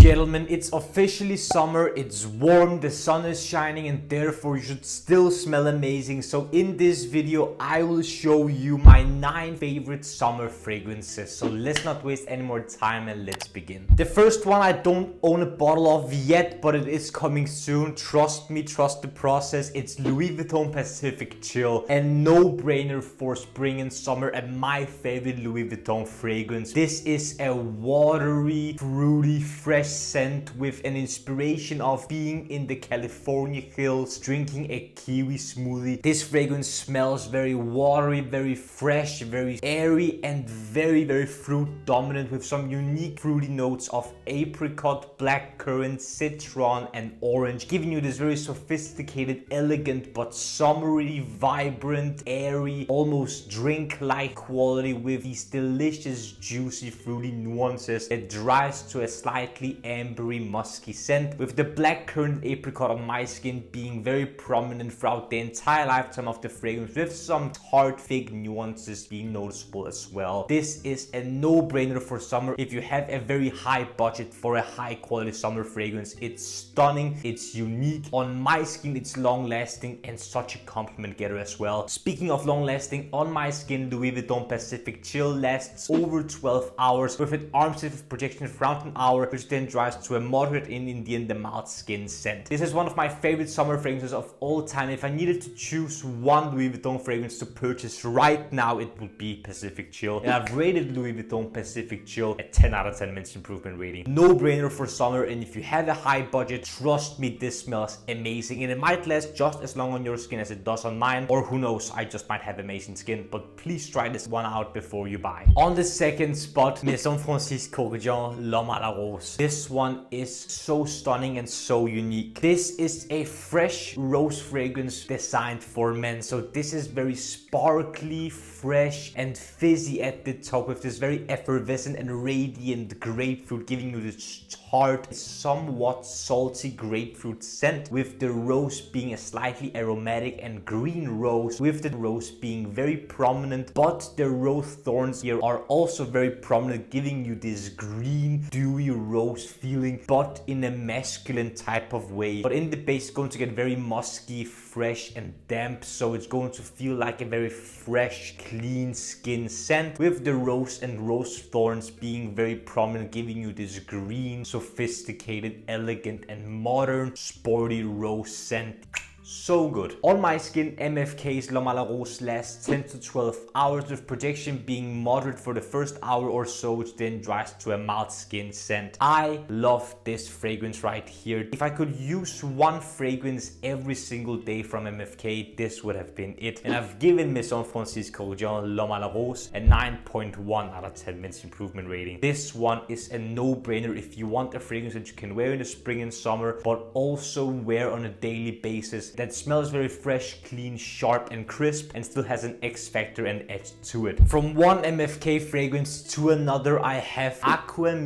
gentlemen, it's officially summer, it's warm, the sun is shining, and therefore you should still smell amazing. So in this video, I will show you my 9 favorite summer fragrances. So let's not waste any more time and let's begin. The first one I don't own a bottle of yet, but it is coming soon. Trust me, trust the process. It's Louis Vuitton Pacific Chill, and no-brainer for spring and summer, and my favorite Louis Vuitton fragrance. This is a watery, fruity, fresh scent with an inspiration of being in the California hills, drinking a kiwi smoothie. This fragrance smells very watery, very fresh, very airy, and very fruit dominant, with some unique fruity notes of apricot, blackcurrant, citron, and orange, giving you this very sophisticated, elegant, but summery, vibrant, airy, almost drink-like quality, with these delicious, juicy, fruity nuances that dries to a slightly ambery, musky scent, with the blackcurrant apricot on my skin being very prominent throughout the entire lifetime of the fragrance, with some tart fig nuances being noticeable as well. This is a no-brainer for summer. If you have a very high budget for a high quality summer fragrance, it's stunning, it's unique. On my skin, it's long lasting and such a compliment getter as well. Speaking of long lasting, on my skin, Louis Vuitton Pacific Chill lasts over 12 hours with an arm's length of projection for around an hour, which then dries to a moderate in the end, the mild skin scent. This is one of my favorite summer fragrances of all time. If I needed to choose one Louis Vuitton fragrance to purchase right now, it would be Pacific Chill, and I've rated Louis Vuitton Pacific Chill a 10 out of 10 minutes improvement rating. No brainer for summer, and if you have a high budget, trust me, this smells amazing, and it might last just as long on your skin as it does on mine, or who knows, I just might have amazing skin. But please try this one out before you buy. On the second spot, Maison Kurkdjian L'Homme à la Rose. This one is so stunning and so unique. This is a fresh rose fragrance designed for men. So this is very sparkly, fresh, and fizzy at the top, with this very effervescent and radiant grapefruit, giving you this tart, somewhat salty grapefruit scent, with the rose being a slightly aromatic and green rose, with the rose being very prominent, but the rose thorns here are also very prominent, giving you this green, dewy rose feeling, but in a masculine type of way. But in the base, it's going to get very musky, fresh, and damp, so it's going to feel like a very fresh, clean skin scent, with the rose and rose thorns being very prominent, giving you this green, sophisticated, elegant, and modern, sporty rose scent. So good. On my skin, MFK's L'Homme à la Rose lasts 10 to 12 hours, with projection being moderate for the first hour or so, which then dries to a mild skin scent. I love this fragrance right here. If I could use one fragrance every single day from MFK, this would have been it. And I've given Maison Kurkdjian L'Homme à la Rose a 9.1 out of 10 minutes improvement rating. This one is a no-brainer if you want a fragrance that you can wear in the spring and summer, but also wear on a daily basis, that smells very fresh, clean, sharp, and crisp, and still has an X factor and edge to it. From one MFK fragrance to another, I have Aqua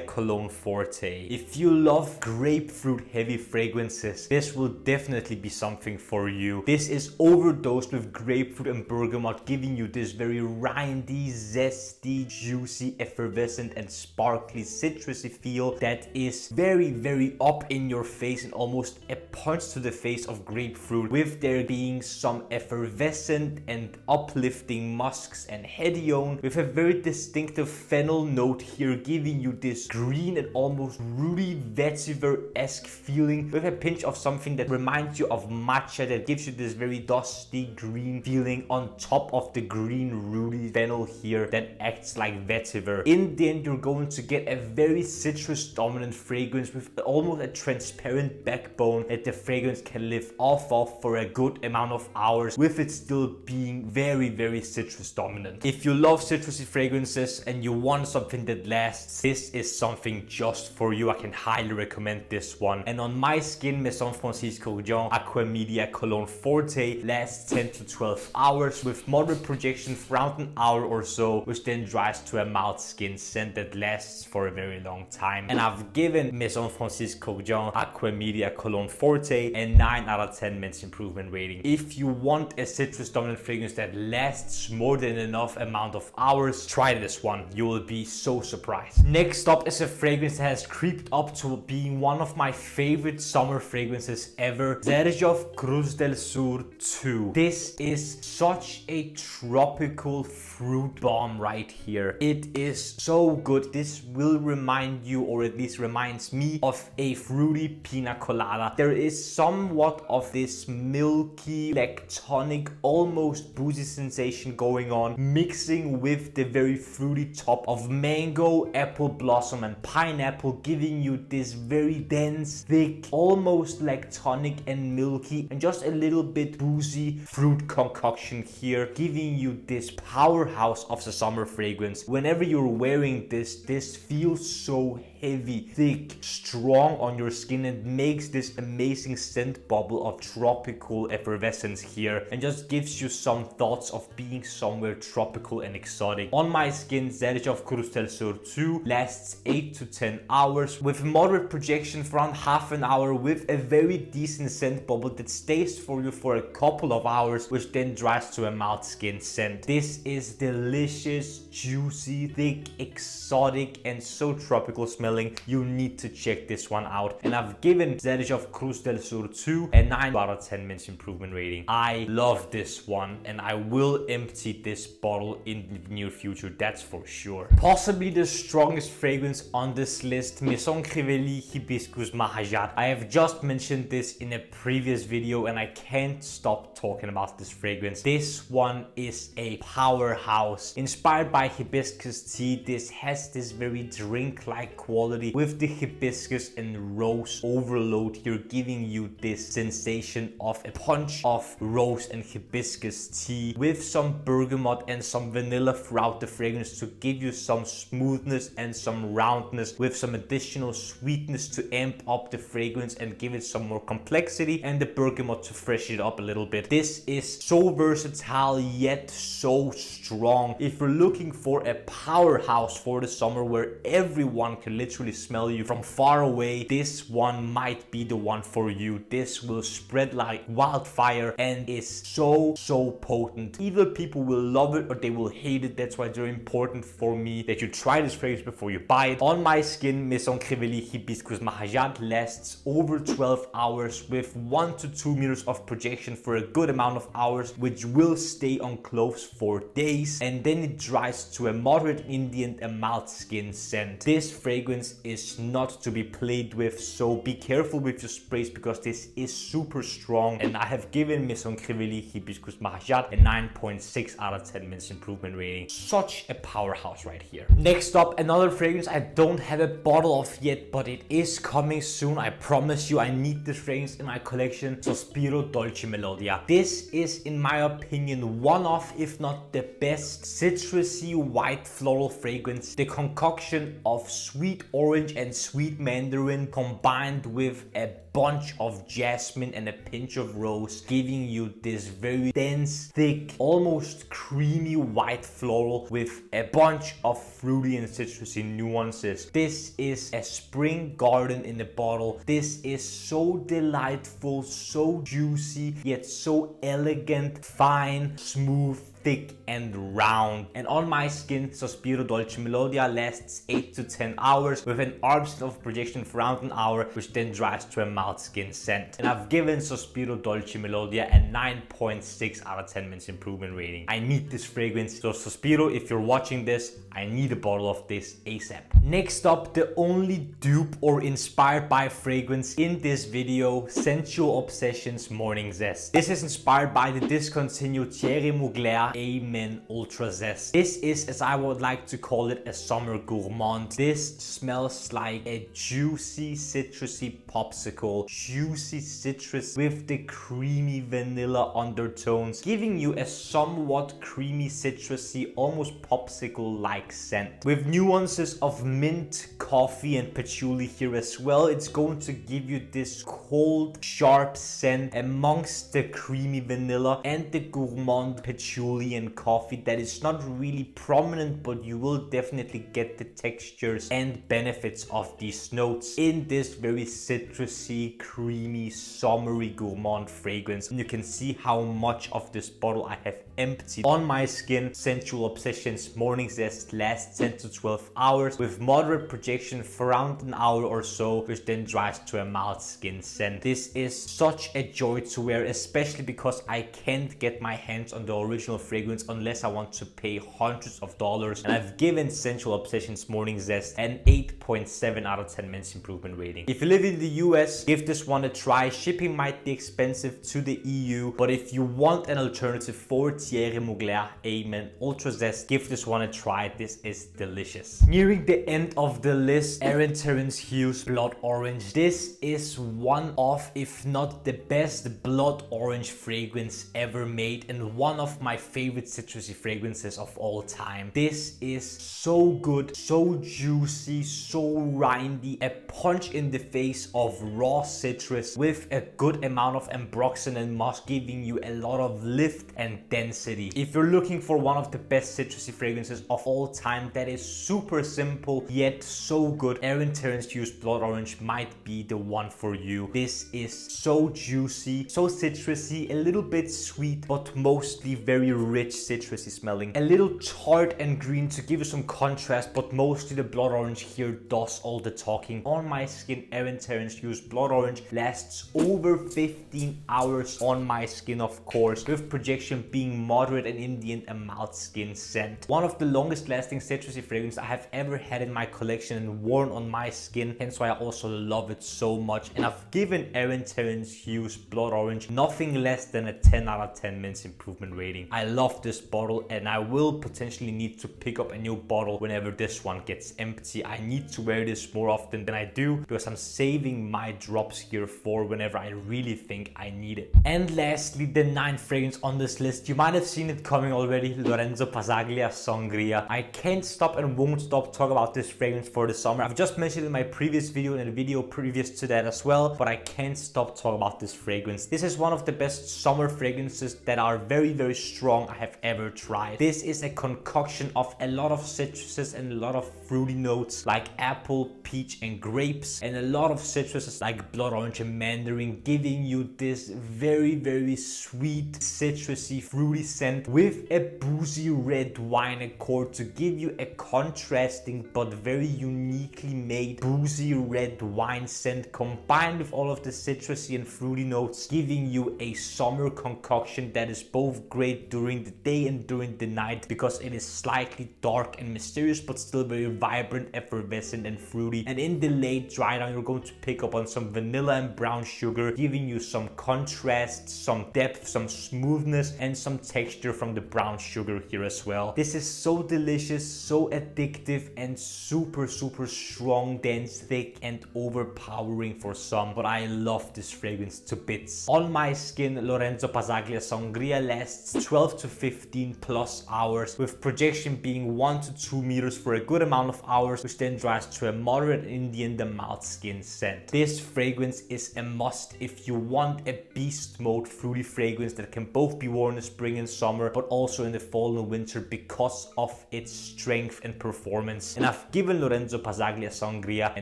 Cologne Forte. If you love grapefruit heavy fragrances, this will definitely be something for you. This is overdosed with grapefruit and bergamot, giving you this very rindy, zesty, juicy, effervescent, and sparkly citrusy feel that is very up in your face, and almost a punch to the face of grapefruit, with there being some effervescent and uplifting musks and hedione, with a very distinctive fennel note here, giving you this green and almost rooty vetiver-esque feeling, with a pinch of something that reminds you of matcha, that gives you this very dusty green feeling on top of the green rooty fennel here that acts like vetiver. In the end, you're going to get a very citrus dominant fragrance with almost a transparent backbone that the fragrance can live off of for a good amount of hours, with it still being very citrus dominant. If you love citrusy fragrances and you want something that lasts, this is something just for you. I can highly recommend this one. And on my skin, Maison Kurkdjian Aqua Cologne Forte lasts 10 to 12 hours, with moderate projection for around an hour or so, which then dries to a mild skin scent that lasts for a very long time. And I've given Maison Kurkdjian Aqua Cologne Forte a 9 out out of 10 minutes improvement rating. If you want a citrus dominant fragrance that lasts more than enough amount of hours, try this one. You will be so surprised. Next up is a fragrance that has creeped up to being one of my favorite summer fragrances ever. Xerjoff Cruz del Sur 2. This is such a tropical fruit bomb right here. It is so good. This will remind you, or at least reminds me, of a fruity pina colada. There is somewhat of this milky, lactonic, almost boozy sensation going on, mixing with the very fruity top of mango, apple blossom, and pineapple, giving you this very dense, thick, almost lactonic and milky, and just a little bit boozy fruit concoction here, giving you this powerhouse of the summer fragrance. Whenever you're wearing this feels so heavy, thick, strong on your skin, and makes this amazing scent bubble of tropical effervescence here, and just gives you some thoughts of being somewhere tropical and exotic. On my skin, Xerjoff Cruz del Sur 2 lasts 8 to 10 hours with moderate projection for around half an hour, with a very decent scent bubble that stays for you for a couple of hours, which then dries to a mild skin scent. This is delicious, juicy, thick, exotic, and so tropical smelling. You need to check this one out. And I've given Xerjoff Cruz del Sur 2 a 9 out of 10 minutes improvement rating. I love this one, and I will empty this bottle in the near future, that's for sure. Possibly the strongest fragrance on this list, Maison Crivelli Hibiscus Mahajád. I have just mentioned this in a previous video, and I can't stop talking about this fragrance. This one is a powerhouse. Inspired by hibiscus tea, this has this very drink-like quality with the hibiscus and rose overload here, giving you this sensation of a punch of rose and hibiscus tea with some bergamot and some vanilla throughout the fragrance to give you some smoothness and some roundness, with some additional sweetness to amp up the fragrance and give it some more complexity, and the bergamot to freshen it up a little bit. This is so versatile yet so strong. If you're looking for a powerhouse for the summer where everyone can literally smell you from far away, this one might be the one for you. This will spread like wildfire and is so potent. Either people will love it or they will hate it. That's why it's very important for me that you try this fragrance before you buy it. On my skin, Maison Crivelli Hibiscus Mahajád lasts over 12 hours with 1 to 2 meters of projection for a good amount of hours, which will stay on clothes for days, and then it dries to a moderate ingredient and mild skin scent. This fragrance is not to be played with, so be careful with your sprays because this is super strong, and I have given Maison Crivelli Hibiscus Mahajád a 9.6 out of 10 minutes improvement rating. Such a powerhouse right here. Next up, another fragrance I don't have a bottle of yet, but it is coming soon. I promise you, I need this fragrance in my collection. Sospiro Dolce Melodia. This is, in my opinion, one of, if not the best, citrusy white floral fragrance. The concoction of sweet orange and sweet mandarin combined with a bunch of jasmine and a pinch of rose, giving you this very dense, thick, almost creamy white floral with a bunch of fruity and citrusy nuances. This is a spring garden in a bottle. This is so delightful, so juicy, yet so elegant, fine, smooth, thick and round. And on my skin, Sospiro Dolce Melodia lasts 8 to 10 hours with an arm's length of projection for around an hour, which then dries to a mild skin scent. And I've given Sospiro Dolce Melodia a 9.6 out of 10 minutes improvement rating. I need this fragrance. So Sospiro, if you're watching this, I need a bottle of this ASAP. Next up, the only dupe or inspired by fragrance in this video, Sensual Obsessions Morning Zest. This is inspired by the discontinued Thierry Mugler Amen Ultra Zest. This is, as I would like to call it, a summer gourmand. This smells like a juicy citrusy popsicle, juicy citrus with the creamy vanilla undertones, giving you a somewhat creamy citrusy, almost popsicle-like scent. With nuances of mint, coffee and patchouli here as well, it's going to give you this cold, sharp scent amongst the creamy vanilla and the gourmand patchouli, Brazilian coffee that is not really prominent, but you will definitely get the textures and benefits of these notes in this very citrusy, creamy, summery gourmand fragrance. And you can see how much of this bottle I have emptied on my skin. Sensual Obsessions Morning Zest lasts 10 to 12 hours with moderate projection for around an hour or so, which then dries to a mild skin scent. This is such a joy to wear, especially because I can't get my hands on the original fragrance unless I want to pay hundreds of dollars. And I've given Sensual Obsessions Morning Zest an 8.7 out of 10 men's improvement rating. If you live in the US, give this one a try. Shipping might be expensive to the EU, but if you want an alternative for Thierry Mugler Amen Ultra Zest, give this one a try. This is delicious. Nearing the end of the list, Terence Hughes Blood Orange. This is one of, if not the best blood orange fragrance ever made, and one of my favorite citrusy fragrances of all time. This is so good, so juicy, so rindy, a punch in the face of raw citrus with a good amount of ambroxan and musk, giving you a lot of lift and density. If you're looking for one of the best citrusy fragrances of all time that is super simple yet so good, Terence Hughes Blood Orange might be the one for you. This is so juicy, so citrusy, a little bit sweet, but mostly very rich citrusy smelling. A little tart and green to give you some contrast, but mostly the blood orange here does all the talking. On my skin, Terence Hughes Blood Orange lasts over 15 hours on my skin, of course, with projection being moderate and in the end a mild skin scent. One of the longest lasting citrusy fragrances I have ever had in my collection and worn on my skin, hence why I also love it so much. And I've given Terence Hughes Blood Orange nothing less than a 10 out of 10 men's improvement rating. I love this bottle, and I will potentially need to pick up a new bottle whenever this one gets empty. I need to wear this more often than I do because I'm saving my drops here for whenever I really think I need it. And lastly, the 9th fragrance on this list, you might have seen it coming already, Lorenzo Pazzaglia Sun-Gria. I can't stop and won't stop talking about this fragrance for the summer. I've just mentioned it in my previous video and a video previous to that as well, but I can't stop talking about this fragrance. This is one of the best summer fragrances that are very, very strong I have ever tried. This is a concoction of a lot of citruses and a lot of fruity notes like apple, peach and grapes, and a lot of citruses like blood orange and mandarin, giving you this very, very sweet, citrusy, fruity scent with a boozy red wine accord to give you a contrasting but very uniquely made boozy red wine scent combined with all of the citrusy and fruity notes, giving you a summer concoction that is both great during the day and during the night because it is slightly dark and mysterious but still very vibrant, effervescent and fruity. And in the late dry down, you're going to pick up on some vanilla and brown sugar, giving you some contrast, some depth, some smoothness and some texture from the brown sugar here as well. This is so delicious, so addictive and super strong, dense, thick and overpowering for some, but I love this fragrance to bits. On my skin, Lorenzo Pazzaglia Sun-Gria lasts 12 to 15 plus hours, with projection being 1 to 2 meters for a good amount of hours, which then dries to a moderate Indian mild skin scent. This fragrance is a must if you want a beast mode fruity fragrance that can both be worn in spring and summer, but also in the fall and winter because of its strength and performance. And I've given Lorenzo Pazzaglia Sun-Gria a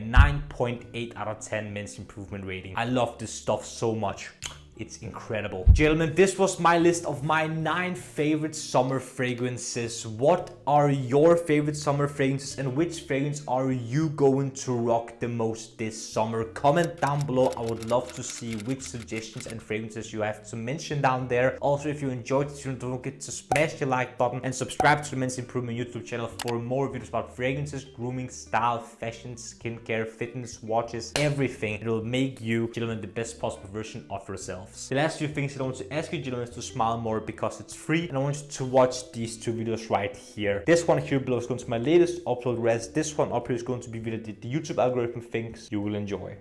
9.8 out of 10 men's improvement rating. I love this stuff so much. It's incredible. Gentlemen, this was my list of my 9 favorite summer fragrances. What are your favorite summer fragrances and which fragrance are you going to rock the most this summer? Comment down below. I would love to see which suggestions and fragrances you have to mention down there. Also, if you enjoyed this video, don't forget to smash the like button and subscribe to the Men's Improvement YouTube channel for more videos about fragrances, grooming, style, fashion, skincare, fitness, watches, everything. It will make you, gentlemen, the best possible version of yourself. The last few things I want to ask you, gentlemen, is to smile more because it's free, and I want you to watch these 2 videos right here. This one here below is going to be my latest upload, whereas this one up here is going to be video that the YouTube algorithm thinks you will enjoy.